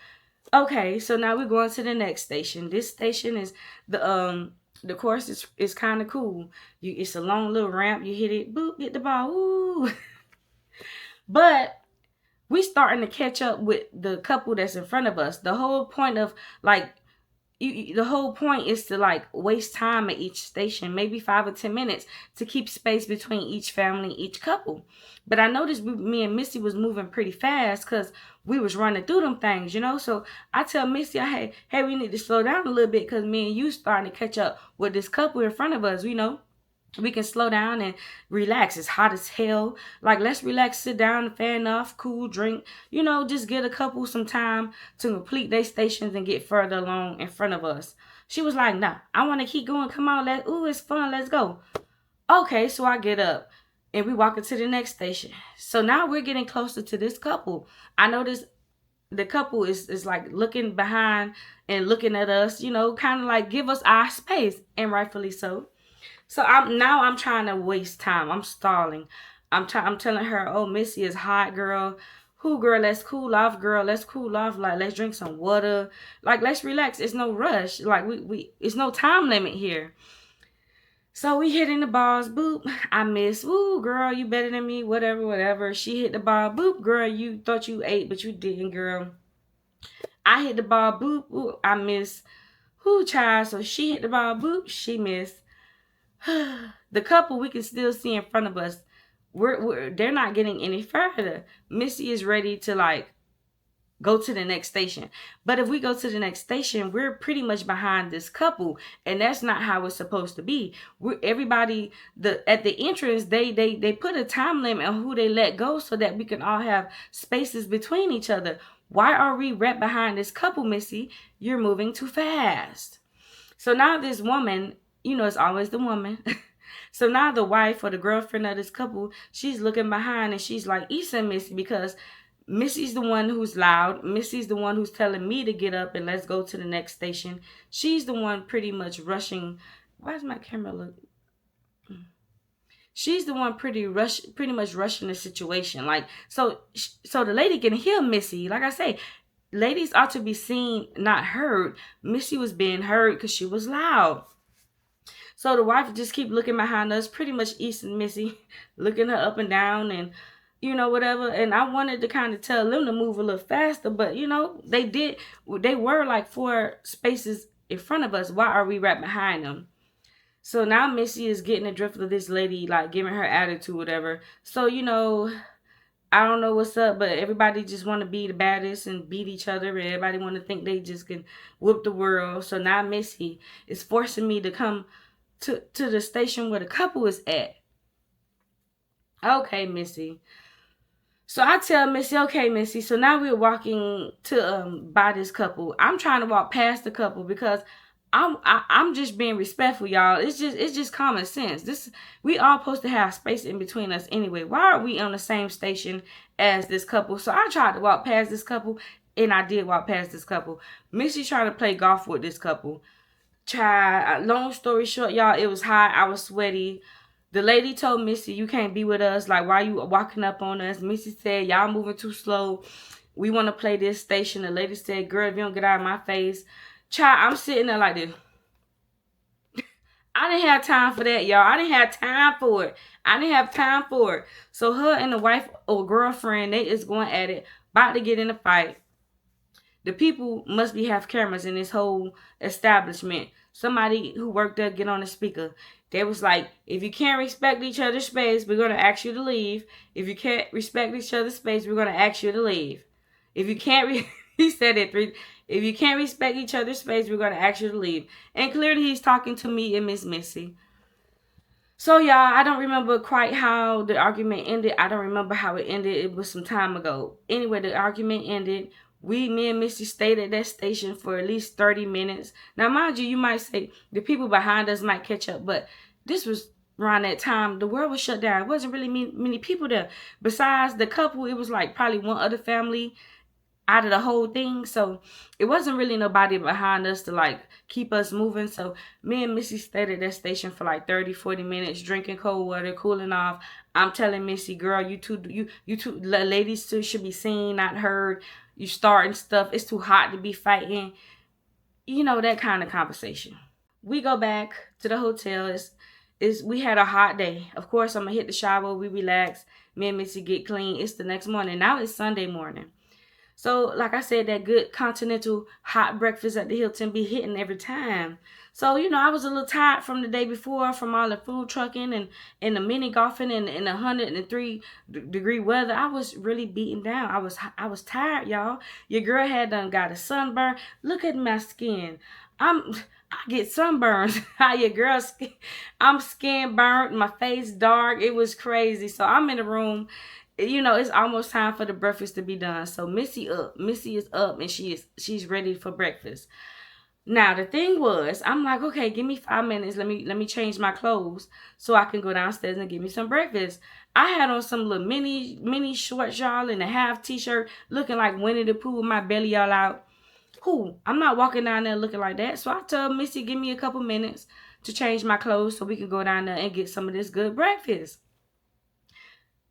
Okay, so now we're going to the next station. This station is the course is kind of cool. It's a long little ramp. You hit it, boop, hit the ball. Woo. But we starting to catch up with the couple that's in front of us. The whole point of the whole point is to like waste time at each station, maybe 5 or 10 minutes, to keep space between each family, each couple. But I noticed me and Missy was moving pretty fast because we was running through them things, you know. So I tell Missy, hey, we need to slow down a little bit because me and you starting to catch up with this couple in front of us, you know. We can slow down and relax. It's hot as hell. Like, let's relax, sit down, fan off, cool, drink. You know, just get a couple some time to complete their stations and get further along in front of us. She was like, nah, I want to keep going. Come on, it's fun. Let's go. Okay, so I get up and we walk into the next station. So now we're getting closer to this couple. I notice the couple is like looking behind and looking at us, you know, kind of like give us our space, and rightfully so. So I'm trying to waste time. I'm stalling. I'm telling her, oh, Missy is hot, girl. Girl, let's cool off, girl. Let's cool off. Like, let's drink some water. Like, let's relax. It's no rush. Like, it's no time limit here. So we hitting the balls, boop. I miss, woo, girl, you better than me, whatever, whatever. She hit the ball, boop, girl, you thought you ate, but you didn't, girl. I hit the ball, boop, boop, I miss, whoo, child. So she hit the ball, boop, she missed. The couple we can still see in front of us, they're not getting any further. Missy is ready to like go to the next station. But if we go to the next station, we're pretty much behind this couple, and that's not how it's supposed to be. Everybody at the entrance, they put a time limit on who they let go so that we can all have spaces between each other. Why are we right behind this couple, Missy? You're moving too fast. So now this woman, it's always the woman. So now the wife or the girlfriend of this couple, she's looking behind and she's like, Issa, Missy, because Missy's the one who's loud. Missy's the one who's telling me to get up and let's go to the next station. She's the one pretty much rushing. Why does my camera look? She's the one pretty much rushing the situation. Like, so the lady can hear Missy. Like I say, ladies ought to be seen, not heard. Missy was being heard because she was loud. So the wife just keep looking behind us, pretty much East and Missy, looking her up and down and whatever. And I wanted to kind of tell them to move a little faster, but they were like 4 spaces in front of us. Why are we right behind them? So now Missy is getting the drift of this lady, like giving her attitude, whatever. So, I don't know what's up, but everybody just want to be the baddest and beat each other. And everybody want to think they just can whoop the world. So now Missy is forcing me to come to the station where the couple is at. Okay, Missy. So I tell Missy, okay, Missy. So now we're walking to by this couple. I'm trying to walk past the couple because I'm just being respectful, y'all. It's just common sense. We all supposed to have space in between us anyway. Why are we on the same station as this couple? So I tried to walk past this couple, and I did walk past this couple. Missy trying to play golf with this couple. Long story short, y'all, it was hot. I was sweaty. The lady told Missy, you can't be with us. Like, why you walking up on us? Missy said, y'all moving too slow. We want to play this station. The lady said, girl, if you don't get out of my face. I'm sitting there like this. I didn't have time for that, y'all. I didn't have time for it. So her and the wife or girlfriend, they is going at it, about to get in a fight. The people must have cameras in this whole establishment. Somebody who worked there get on the speaker. They was like, if you can't respect each other's space, we're going to ask you to leave. If you can't respect each other's space, we're going to ask you to leave. If you can't, he said it 3. If you can't respect each other's space, we're going to ask you to leave. And clearly he's talking to me and Miss Missy. So, y'all, I don't remember quite how the argument ended. I don't remember how it ended. It was some time ago. Anyway, the argument ended. Me and Missy stayed at that station for at least 30 minutes. Now, mind you, you might say the people behind us might catch up, but this was around that time. The world was shut down. It wasn't really many people there. Besides the couple, it was like probably one other family out of the whole thing. So it wasn't really nobody behind us to like keep us moving. So me and Missy stayed at that station for like 30-40 minutes, drinking cold water, cooling off. I'm telling Missy, girl, you two ladies too should be seen, not heard. You starting stuff. It's too hot to be fighting. That kind of conversation. We go back to the hotel. We had a hot day. Of course, I'm gonna hit the shower. We relax. Me and Missy get clean. It's the next morning. Now it's Sunday morning. So, like I said, that good continental hot breakfast at the Hilton be hitting every time. So, I was a little tired from the day before, from all the food trucking and the mini golfing in the 103-degree weather. I was really beaten down. I was tired, y'all. Your girl had done got a sunburn. Look at my skin. I get sunburns. How your girl skin? I'm skin burnt. My face dark. It was crazy. So I'm in the room. It's almost time for the breakfast to be done. So Missy is up and she's ready for breakfast. Now the thing was, I'm like, okay, give me 5 minutes. Let me change my clothes so I can go downstairs and get me some breakfast. I had on some little mini shorts, y'all, and a half t-shirt, looking like Winnie the Pooh with my belly all out. I'm not walking down there looking like that. So I told Missy, give me a couple minutes to change my clothes so we can go down there and get some of this good breakfast.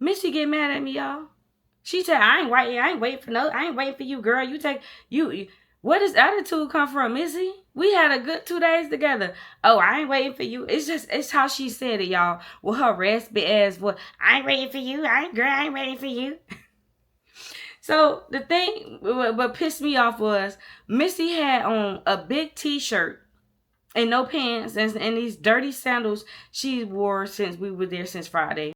Missy get mad at me, y'all. She said, I ain't waiting for you, girl. Where does attitude come from, Missy? We had a good 2 days together. Oh, I ain't waiting for you. It's how she said it, y'all. With her raspy ass voice. I ain't waiting for you. I ain't waiting for you. So the thing what pissed me off was Missy had on a big t-shirt and no pants and these dirty sandals she wore since we were there since Friday.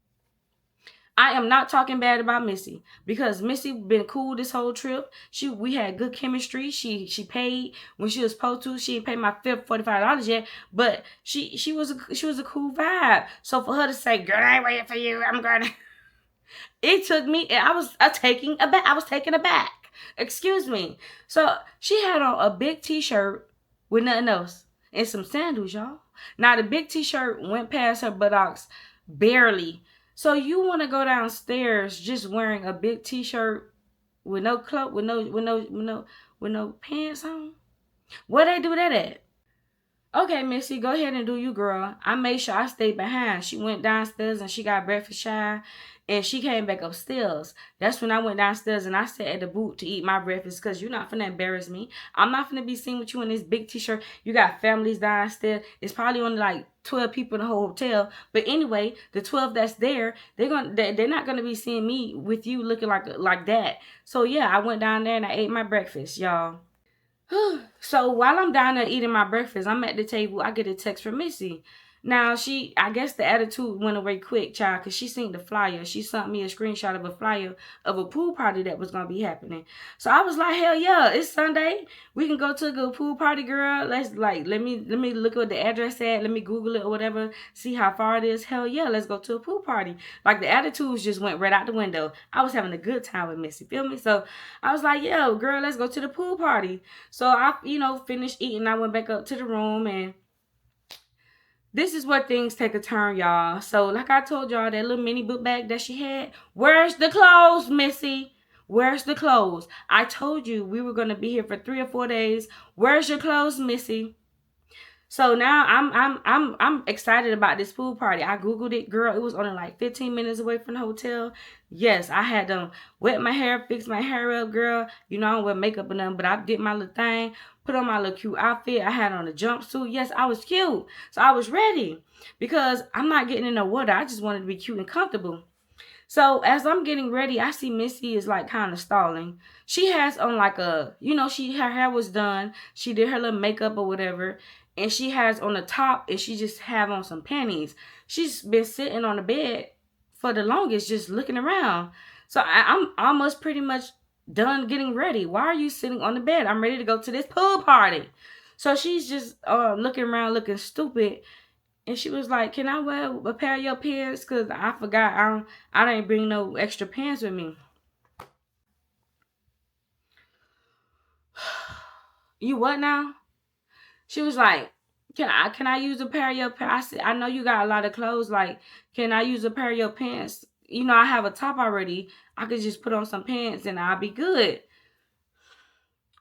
I am not talking bad about Missy because Missy been cool this whole trip. We had good chemistry. She paid when she was supposed to. She didn't pay my $45 yet, but she was a cool vibe. So for her to say, "Girl, I ain't waiting for you. I'm gonna," it took me. I was taking aback. I was taken aback. Excuse me. So she had on a big t-shirt with nothing else and some sandals, y'all. Now the big t-shirt went past her buttocks barely. So you want to go downstairs just wearing a big t-shirt with no cloak, with no pants on? Where they do that at? Okay, Missy, go ahead and do you, girl. I made sure I stayed behind. She went downstairs and she got breakfast shy, and she came back upstairs. That's when I went downstairs and I sat at the booth to eat my breakfast because you're not finna embarrass me. I'm not finna be seen with you in this big t-shirt. You got families downstairs. It's probably only like 12 people in the whole hotel. But anyway, the 12 that's there, they're not gonna be seeing me with you looking like that. So yeah, I went down there and I ate my breakfast, y'all. So while I'm down there eating my breakfast, I'm at the table. I get a text from Missy. Now I guess the attitude went away quick, child, because she seen the flyer. She sent me a screenshot of a flyer of a pool party that was gonna be happening. So I was like, hell yeah, it's Sunday. We can go to a good pool party, girl. Let me look at the address at. Let me Google it or whatever. See how far it is. Hell yeah, let's go to a pool party. Like the attitudes just went right out the window. I was having a good time with Missy. Feel me? So I was like, yo, girl, let's go to the pool party. So I, finished eating. I went back up to the room, and this is where things take a turn, y'all. So like I told y'all, that little mini book bag that she had, where's the clothes, Missy? Where's the clothes? I told you we were going to be here for 3 or 4 days. Where's your clothes, Missy? So now I'm excited about this pool party. I Googled it, girl. It was only like 15 minutes away from the hotel. Yes, I had to wet my hair, fix my hair up, girl. I don't wear makeup or nothing, but I did my little thing, put on my little cute outfit. I had on a jumpsuit. Yes, I was cute. So I was ready because I'm not getting in the water. I just wanted to be cute and comfortable. So as I'm getting ready, I see Missy is like kind of stalling. She has on like her hair was done. She did her little makeup or whatever. And she has on the top, and she just have on some panties. She's been sitting on the bed for the longest, just looking around. So I'm almost pretty much done getting ready. Why are you sitting on the bed? I'm ready to go to this pool party. So she's just looking around, looking stupid. And she was like, can I wear a pair of your pants? Because I forgot I didn't bring no extra pants with me. You what now? She was like, can I use a pair of your pants? I said, I know you got a lot of clothes. Like, can I use a pair of your pants? I have a top already. I could just put on some pants and I'll be good.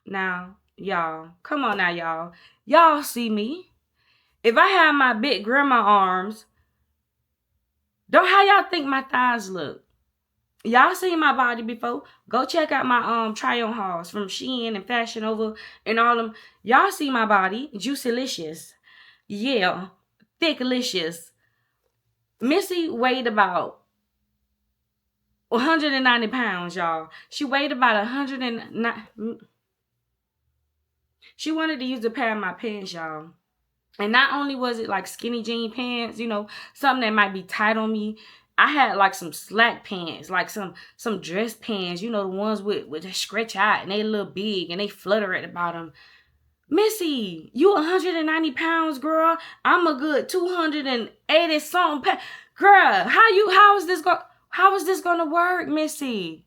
Now, y'all, come on now, y'all. Y'all see me. If I have my big grandma arms, don't how y'all think my thighs look? Y'all seen my body before? Go check out my try-on hauls from Shein and Fashion Over and all them. Y'all see my body. Juicylicious. Yeah. Thicklicious. Missy weighed about 190 pounds, y'all. She weighed about 109. She wanted to use a pair of my pants, y'all. And not only was it like skinny jean pants, something that might be tight on me. I had like some slack pants, like some dress pants, the ones with that stretch out and they a little big and they flutter at the bottom. Missy, you 190 pounds, girl. I'm a good 280 something pounds. Girl, how is this gonna work, Missy?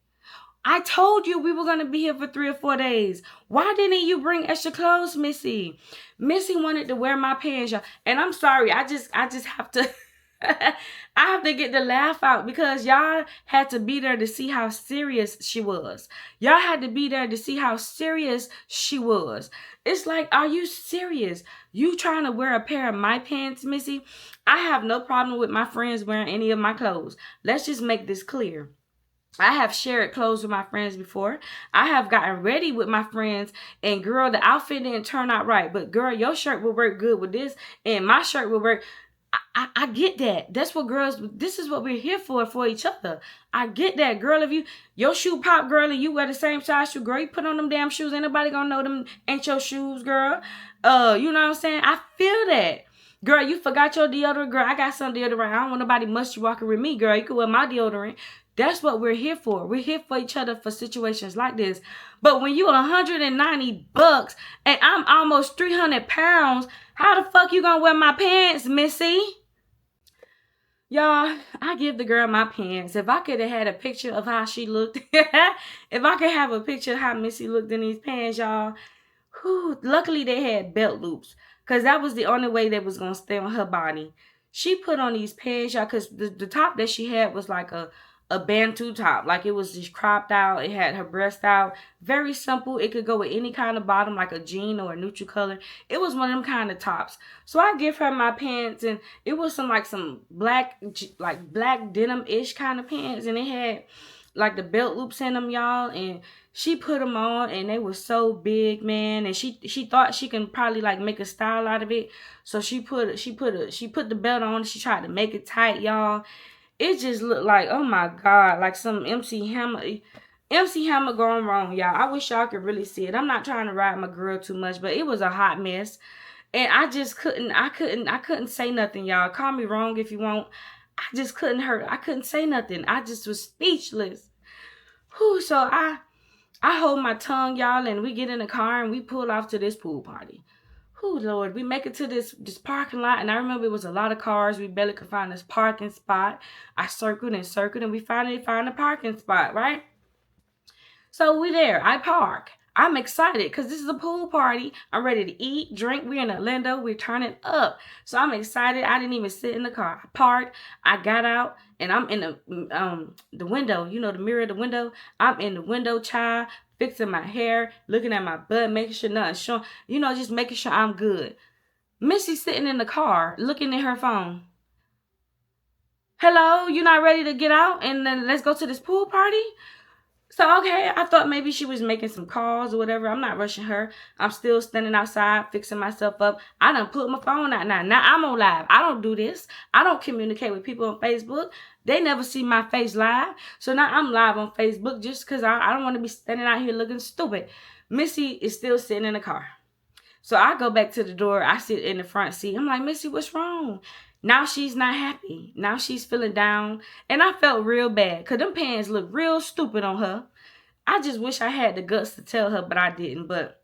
I told you we were going to be here for 3 or 4 days. Why didn't you bring extra clothes, Missy? Missy wanted to wear my pants, y'all. And I'm sorry. I just have to I have to get the laugh out because y'all had to be there to see how serious she was. Y'all had to be there to see how serious she was. It's like, are you serious? You trying to wear a pair of my pants, Missy? I have no problem with my friends wearing any of my clothes. Let's just make this clear. I have shared clothes with my friends before. I have gotten ready with my friends, and girl, the outfit didn't turn out right. But girl, your shirt will work good with this, and my shirt will work. I get that. That's what girls. This is what we're here for each other. I get that, girl. If your shoe pop, girl, and you wear the same size shoe, girl, you put on them damn shoes. Ain't nobody gonna know them ain't your shoes, girl. You know what I'm saying? I feel that. Girl, you forgot your deodorant, girl. I got some deodorant. I don't want nobody musty walking with me, girl. You can wear my deodorant. That's what we're here for. We're here for each other for situations like this. But when you $190 and I'm almost 300 pounds, how the fuck you gonna wear my pants, Missy? Y'all, I give the girl my pants. If I could have had a picture of how she looked, if I could have a picture of how Missy looked in these pants, y'all, luckily they had belt loops, because that was the only way they was going to stay on her body. She put on these pants, y'all, because the top that she had was like a bantu top. Like, it was just cropped out. It had her breast out. Very simple. It could go with any kind of bottom, like a jean or a neutral color. It was one of them kind of tops. So I give her my pants, and it was some black denim-ish kind of pants, and it had like the belt loops in them, y'all, and she put them on, and they were so big, man. And she thought she can probably like make a style out of it, so she put the belt on. She tried to make it tight, y'all. It just looked like, oh my God, like some MC Hammer going wrong, y'all. I wish y'all could really see it. I'm not trying to ride my girl too much, but it was a hot mess, and I just couldn't say nothing, y'all. Call me wrong if you want. I just I couldn't say nothing. I just was speechless. Whew, so I hold my tongue, y'all, and we get in the car and we pull off to this pool party. Oh Lord, we make it to this parking lot, and I remember it was a lot of cars. We barely could find this parking spot. I circled and circled, and we finally found a parking spot, right? So we there. I park. I'm excited because this is a pool party. I'm ready to eat, drink. We're in Orlando. We're turning up. So I'm excited. I didn't even sit in the car. I parked. I got out, and I'm in the window. You know, the mirror of the window. I'm in the window, child, fixing my hair, looking at my butt, making sure nothing's showing. You know, just making sure I'm good. Missy's sitting in the car, looking at her phone. Hello, you not ready to get out and then let's go to this pool party? So, okay, I thought maybe she was making some calls or whatever. I'm not rushing her. I'm still standing outside, fixing myself up. I done put my phone out now. Now I'm on live. I don't do this. I don't communicate with people on Facebook. They never see my face live. So now I'm live on Facebook just because I don't want to be standing out here looking stupid. Missy is still sitting in the car. So I go back to the door. I sit in the front seat. I'm like, Missy, what's wrong? Now she's not happy. Now she's feeling down. And I felt real bad because them pants look real stupid on her. I just wish I had the guts to tell her, but I didn't. But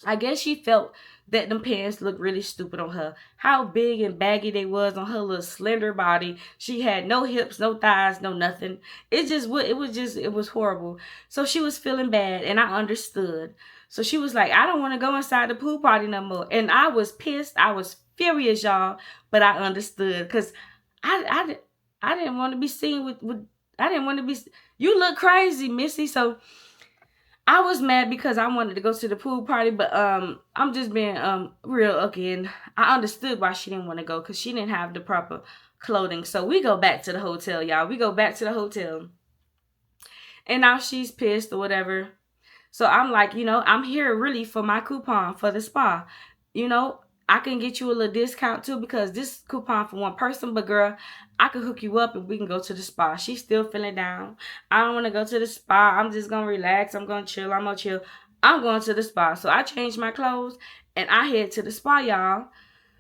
I guess she felt that them pants looked really stupid on her. How big and baggy they was on her little slender body. She had no hips, no thighs, no nothing. It was horrible. So she was feeling bad, and I understood. So she was like, I don't want to go inside the pool party no more. And I was pissed. I was furious, y'all. But I understood because I didn't want to be seen with I didn't want to be. You look crazy, Missy. So I was mad because I wanted to go to the pool party, but I'm just being real again. I understood why she didn't want to go because she didn't have the proper clothing. So we go back to the hotel, y'all. We go back to the hotel, and now she's pissed or whatever. So I'm like, I'm here really for my coupon for the spa. I can get you a little discount too because this coupon for one person, but girl, I can hook you up and we can go to the spa. She's still feeling down. I don't want to go to the spa. I'm just going to relax. I'm going to chill. I'm going to chill. I'm going to the spa. So I changed my clothes and I head to the spa, y'all.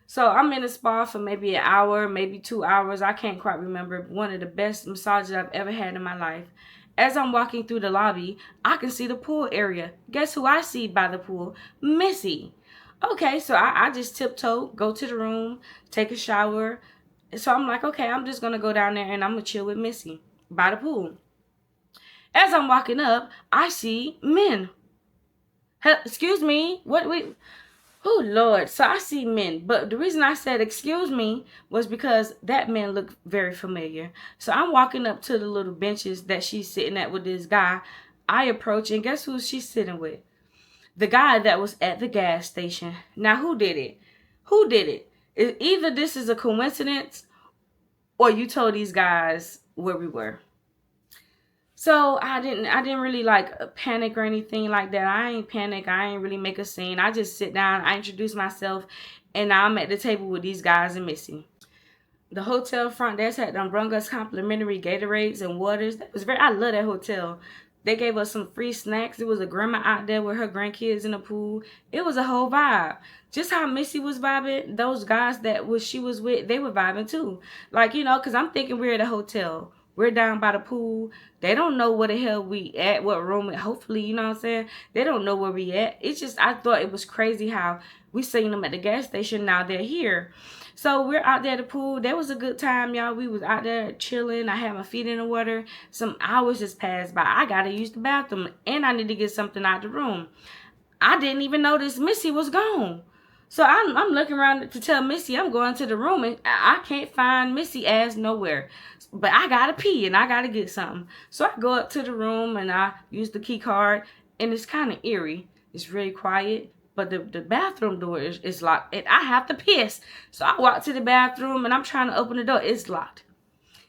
So I'm in the spa for maybe an hour, maybe 2 hours. I can't quite remember. One of the best massages I've ever had in my life. As I'm walking through the lobby, I can see the pool area. Guess who I see by the pool? Missy. Okay, so I just tiptoe, go to the room, take a shower. So I'm like, okay, I'm just going to go down there and I'm going to chill with Missy by the pool. As I'm walking up, I see men. Excuse me. Oh, Lord. So I see men. But the reason I said excuse me was because that man looked very familiar. So I'm walking up to the little benches that she's sitting at with this guy. I approach and guess who she's sitting with? The guy that was at the gas station. Now, who did it? Who did it? Either this is a coincidence or you told these guys where we were. So I didn't really like panic or anything like that. I ain't panic. I ain't really make a scene. I just sit down. I introduce myself, and I'm at the table with these guys and Missy. The hotel front desk had them brung us complimentary Gatorades and waters. That was very. I love that hotel. They gave us some free snacks. It was a grandma out there with her grandkids in the pool. It was a whole vibe. Just how Missy was vibing, those guys that she was with, they were vibing too. Like, because I'm thinking we're at a hotel. We're down by the pool. They don't know where the hell we at, what room. Hopefully, you know what I'm saying? They don't know where we at. It's just, I thought it was crazy how we seen them at the gas station. Now they're here. So we're out there at the pool. That was a good time, y'all. We was out there chilling. I had my feet in the water. Some hours just passed by. I got to use the bathroom, and I need to get something out the room. I didn't even notice Missy was gone. So I'm looking around to tell Missy I'm going to the room, and I can't find Missy ass nowhere. But I got to pee, and I got to get something. So I go up to the room, and I use the key card, and it's kind of eerie. It's really quiet. But the bathroom door is locked. And I have to piss. So I walk to the bathroom and I'm trying to open the door. It's locked.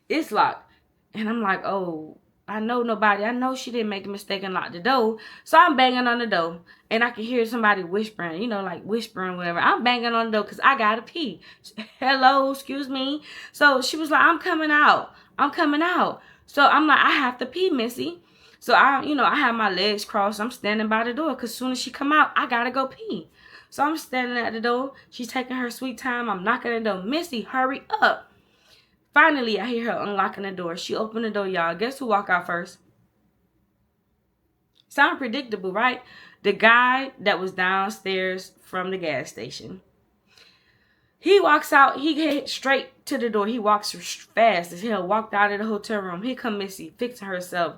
It's locked. And I'm like, oh, I know nobody. I know she didn't make a mistake and lock the door. So I'm banging on the door. And I can hear somebody whispering, like whispering, whatever. I'm banging on the door because I got to pee. Hello, excuse me. So she was like, I'm coming out. I'm coming out. So I'm like, I have to pee, Missy. So I have my legs crossed. I'm standing by the door because as soon as she come out, I gotta go pee. So I'm standing at the door. She's taking her sweet time. I'm knocking the door. Missy, hurry up. Finally, I hear her unlocking the door. She opened the door, y'all. Guess who walked out first? Sound predictable, right? The guy that was downstairs from the gas station. He walks out. He get straight to the door. He walks fast as hell. Walked out of the hotel room. Here come Missy, fixing herself.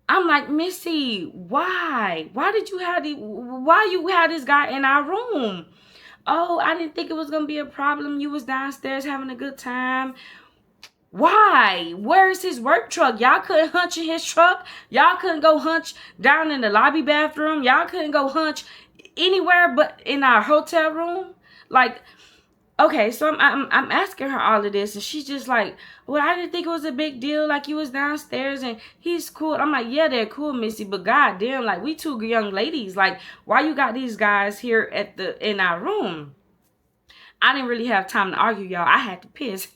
I'm like, Missy, why? Why you had this guy in our room? Oh, I didn't think it was going to be a problem. You was downstairs having a good time. Why? Where's his work truck? Y'all couldn't hunch in his truck. Y'all couldn't go hunch down in the lobby bathroom. Y'all couldn't go hunch anywhere but in our hotel room. Like, okay, so I'm asking her all of this, and she's just like, well, I didn't think it was a big deal. Like, you was downstairs, and he's cool. I'm like, yeah, they're cool, Missy, but goddamn, like, we two young ladies. Like, why you got these guys here in our room? I didn't really have time to argue, y'all. I had to piss.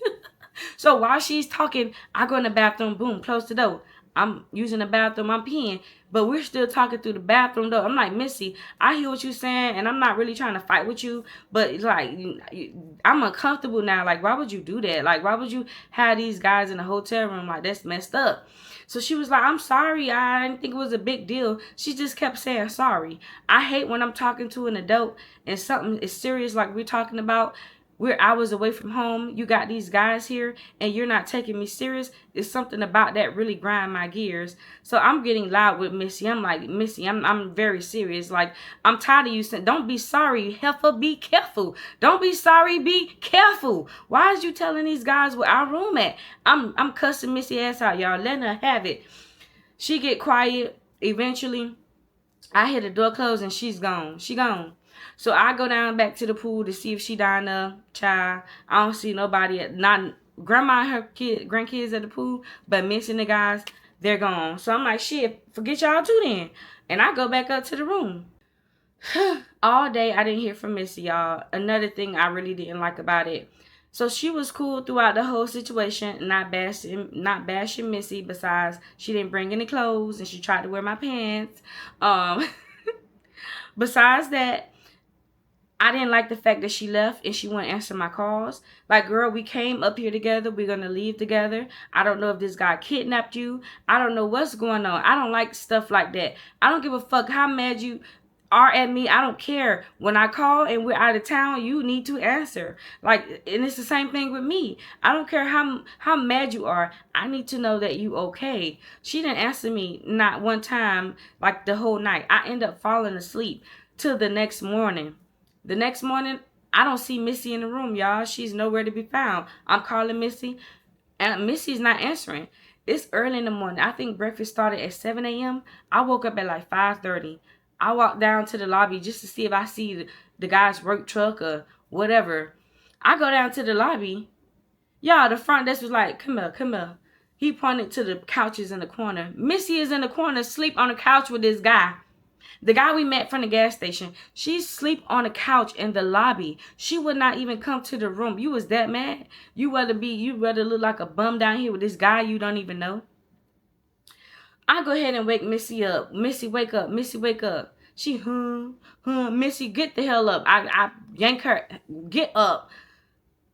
So while she's talking, I go in the bathroom, boom, close the door. I'm using the bathroom, I'm peeing, but we're still talking through the bathroom door. I'm like, Missy, I hear what you're saying, and I'm not really trying to fight with you, but like, I'm uncomfortable now. Like, why would you do that? Like, why would you have these guys in the hotel room? Like, that's messed up. So she was like, I'm sorry. I didn't think it was a big deal. She just kept saying sorry. I hate when I'm talking to an adult and something is serious like we're talking about. We're hours away from home. You got these guys here and you're not taking me serious. It's something about that really grind my gears. So I'm getting loud with Missy. I'm like, Missy, I'm very serious. Like, I'm tired of you saying, don't be sorry, heifer, be careful. Don't be sorry, be careful. Why is you telling these guys where our room at? I'm cussing Missy ass out, y'all. Letting her have it. She get quiet. Eventually, I hear the door close and she's gone. She gone. So I go down back to the pool to see if she down there. Child, I don't see nobody. Not grandma and her grandkids at the pool, but missing the guys, they're gone. So I'm like, shit, forget y'all too then. And I go back up to the room. All day I didn't hear from Missy, y'all. Another thing I really didn't like about it. So she was cool throughout the whole situation, not bashing Missy. Besides, she didn't bring any clothes and she tried to wear my pants. Besides that, I didn't like the fact that she left and she wouldn't answer my calls. Like, girl, we came up here together. We're going to leave together. I don't know if this guy kidnapped you. I don't know what's going on. I don't like stuff like that. I don't give a fuck how mad you are at me. I don't care. When I call and we're out of town, you need to answer. Like, and it's the same thing with me. I don't care how mad you are. I need to know that you okay. She didn't answer me not one time, like the whole night. I end up falling asleep till the next morning. The next morning, I don't see Missy in the room, y'all. She's nowhere to be found. I'm calling Missy, and Missy's not answering. It's early in the morning. I think breakfast started at 7 a.m. I woke up at like 5:30. I walked down to the lobby just to see if I see the guy's work truck or whatever. I go down to the lobby. Y'all, the front desk was like, come here, come here. He pointed to the couches in the corner. Missy is in the corner, sleep on the couch with this guy. The guy we met from the gas station. She sleep on a couch in the lobby. She would not even come to the room. You was that mad? You rather look like a bum down here with this guy you don't even know? I go ahead and wake Missy up. Missy, wake up. Missy, wake up. She, Missy, get the hell up. I yank her. Get up.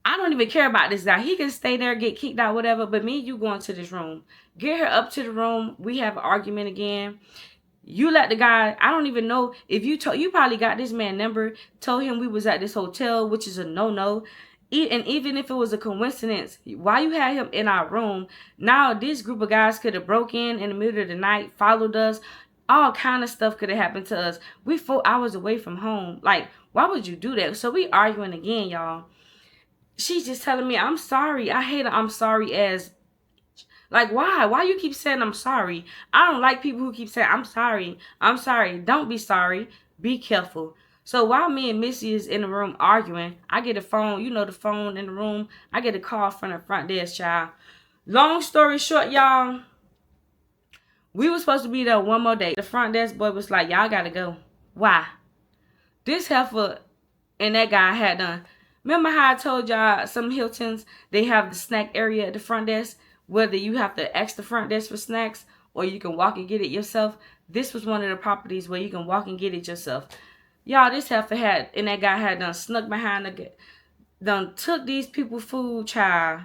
I don't even care about this guy. He can stay there, get kicked out, whatever. But me, you going to this room. Get her up to the room. We have an argument again. You let the guy, I don't even know if you probably got this man number, told him we was at this hotel, which is a no-no. And even if it was a coincidence, why you had him in our room? Now this group of guys could have broke in the middle of the night, followed us. All kind of stuff could have happened to us. We 4 hours away from home. Like, why would you do that? So we arguing again, y'all. She's just telling me, I'm sorry. I hate I'm sorry as, like, why? Why you keep saying I'm sorry? I don't like people who keep saying I'm sorry. I'm sorry. Don't be sorry. Be careful. So while me and Missy is in the room arguing, I get a phone. You know the phone in the room. I get a call from the front desk, child. Long story short, y'all, we were supposed to be there one more day. The front desk boy was like, y'all got to go. Why? This heifer and that guy had done. Remember how I told y'all some Hiltons, they have the snack area at the front desk, whether you have to ask the front desk for snacks or you can walk and get it yourself. This was one of the properties where you can walk and get it yourself. Y'all, this heifer had, and that guy had done snuck behind done took these people food, child.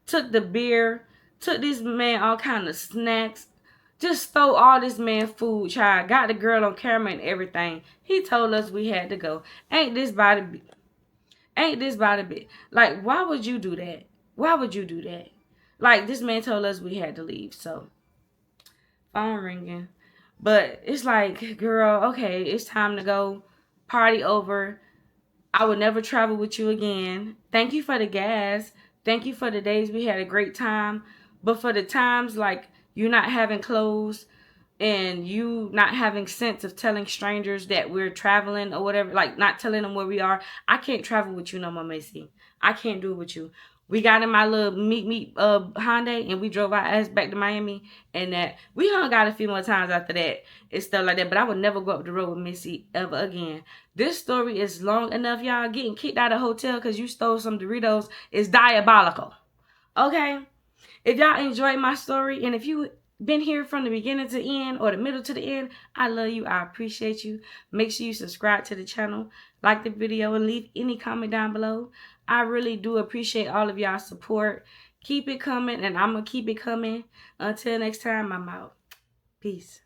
Took the beer, took this man all kind of snacks. Just stole all this man food, child. Got the girl on camera and everything. He told us we had to go. Ain't this by the bit? Like, why would you do that? Why would you do that? Like, this man told us we had to leave, so. Phone ringing. But it's like, girl, okay, it's time to go. Party over. I would never travel with you again. Thank you for the gas. Thank you for the days we had a great time. But for the times, like, you not having clothes and you not having sense of telling strangers that we're traveling or whatever, like not telling them where we are, I can't travel with you no more, Macy. I can't do it with you. We got in my little meet Hyundai and we drove our ass back to Miami, and that we hung out a few more times after that and stuff like that. But I would never go up the road with Missy ever again. This story is long enough, y'all. Getting kicked out of the hotel because you stole some Doritos is diabolical. Okay? If y'all enjoyed my story, and if you been here from the beginning to end or the middle to the end, I love you. I appreciate you. Make sure you subscribe to the channel, like the video, and leave any comment down below. I really do appreciate all of y'all's support. Keep it coming, and I'm going to keep it coming. Until next time, I'm out. Peace.